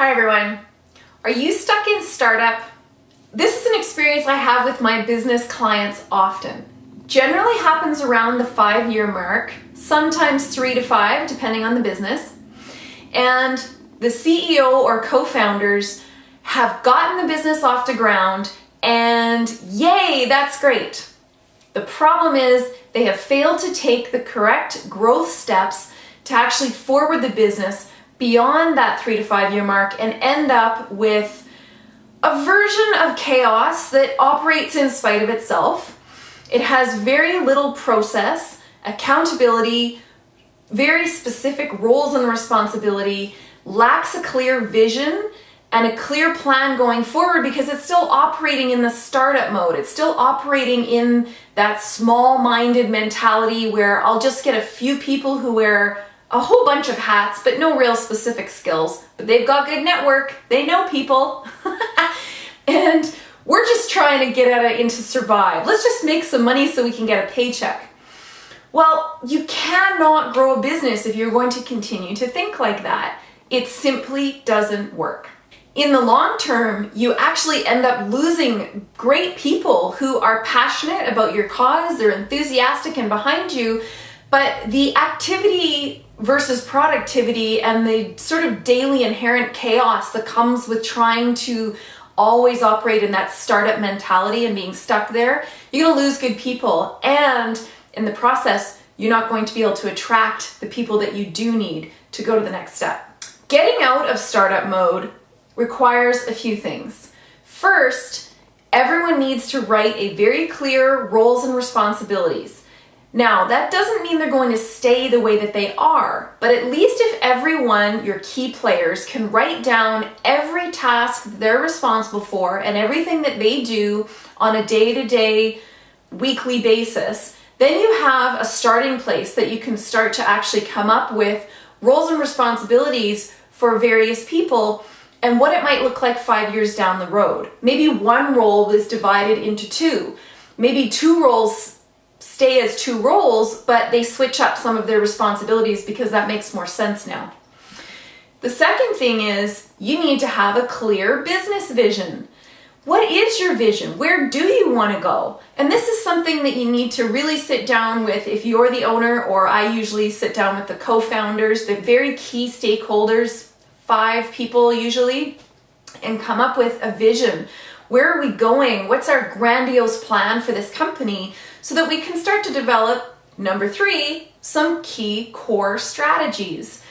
Hi everyone. Are you stuck in startup? This is an experience I have with my business clients often. Generally happens around the 5-year mark, sometimes 3 to 5, depending on the business. And the CEO or co-founders have gotten the business off the ground and yay, that's great. The problem is they have failed to take the correct growth steps to actually forward the business beyond that 3 to 5 year mark and end up with a version of chaos that operates in spite of itself. It has very little process, accountability, very specific roles and responsibility, lacks a clear vision and a clear plan going forward because it's still operating in the startup mode. It's still operating in that small-minded mentality where I'll just get a few people who wear a whole bunch of hats, but no real specific skills. But they've got good network, they know people, and we're just trying to get at it and to survive. Let's just make some money so we can get a paycheck. Well, you cannot grow a business if you're going to continue to think like that. It simply doesn't work. In the long term, you actually end up losing great people who are passionate about your cause, they're enthusiastic and behind you, but the activity versus productivity and the sort of daily inherent chaos that comes with trying to always operate in that startup mentality and being stuck there, you're going to lose good people. And in the process, you're not going to be able to attract the people that you do need to go to the next step. Getting out of startup mode requires a few things. First, everyone needs to write a very clear roles and responsibilities. Now, that doesn't mean they're going to stay the way that they are, but at least if everyone, your key players, can write down every task they're responsible for and everything that they do on a day-to-day, weekly basis, then you have a starting place that you can start to actually come up with roles and responsibilities for various people and what it might look like 5 years down the road. Maybe one role is divided into two. Maybe two roles stay as two roles, but they switch up some of their responsibilities because that makes more sense now. The second thing is you need to have a clear business vision. What is your vision? Where do you want to go? And this is something that you need to really sit down with if you're the owner, or I usually sit down with the co-founders, the very key stakeholders, 5 people usually, and come up with a vision. Where are we going? What's our grandiose plan for this company so that we can start to develop, number 3, some key core strategies.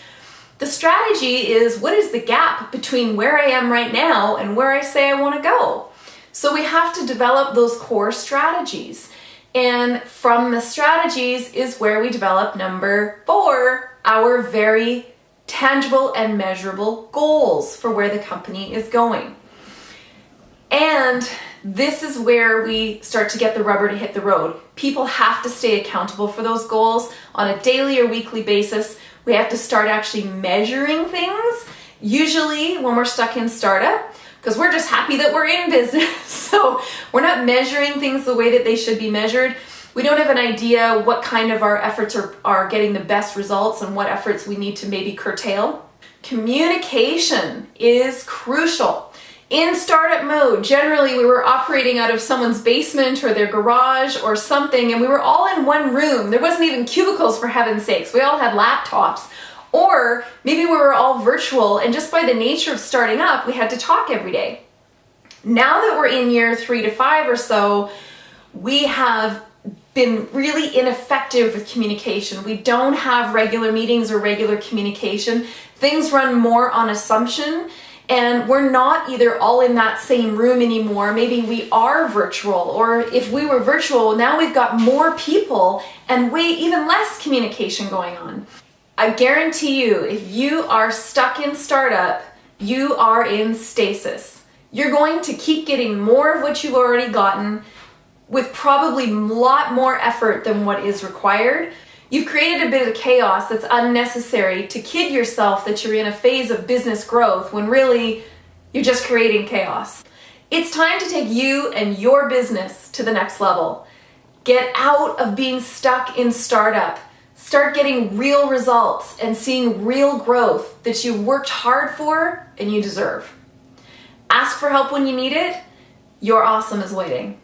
The strategy is what is the gap between where I am right now and where I say I want to go. So we have to develop those core strategies. And from the strategies is where we develop number 4, our very tangible and measurable goals for where the company is going. And this is where we start to get the rubber to hit the road. People have to stay accountable for those goals on a daily or weekly basis. We have to start actually measuring things, usually when we're stuck in startup, because we're just happy that we're in business. So we're not measuring things the way that they should be measured. We don't have an idea what kind of our efforts are getting the best results and what efforts we need to maybe curtail. Communication is crucial. In startup mode, generally we were operating out of someone's basement or their garage or something, and we were all in one room. There wasn't even cubicles, for heaven's sakes. We all had laptops. Or maybe we were all virtual, and just by the nature of starting up, we had to talk every day. Now that we're in year 3 to 5 or so, we have been really ineffective with communication. We don't have regular meetings or regular communication. Things run more on assumption. And we're not either all in that same room anymore. Maybe we are virtual, or if we were virtual, now we've got more people and even less communication going on. I guarantee you, if you are stuck in startup, you are in stasis. You're going to keep getting more of what you've already gotten with probably a lot more effort than what is required. You've created a bit of chaos that's unnecessary to kid yourself that you're in a phase of business growth when really you're just creating chaos. It's time to take you and your business to the next level. Get out of being stuck in startup. Start getting real results and seeing real growth that you've worked hard for and you deserve. Ask for help when you need it. Your awesome is waiting.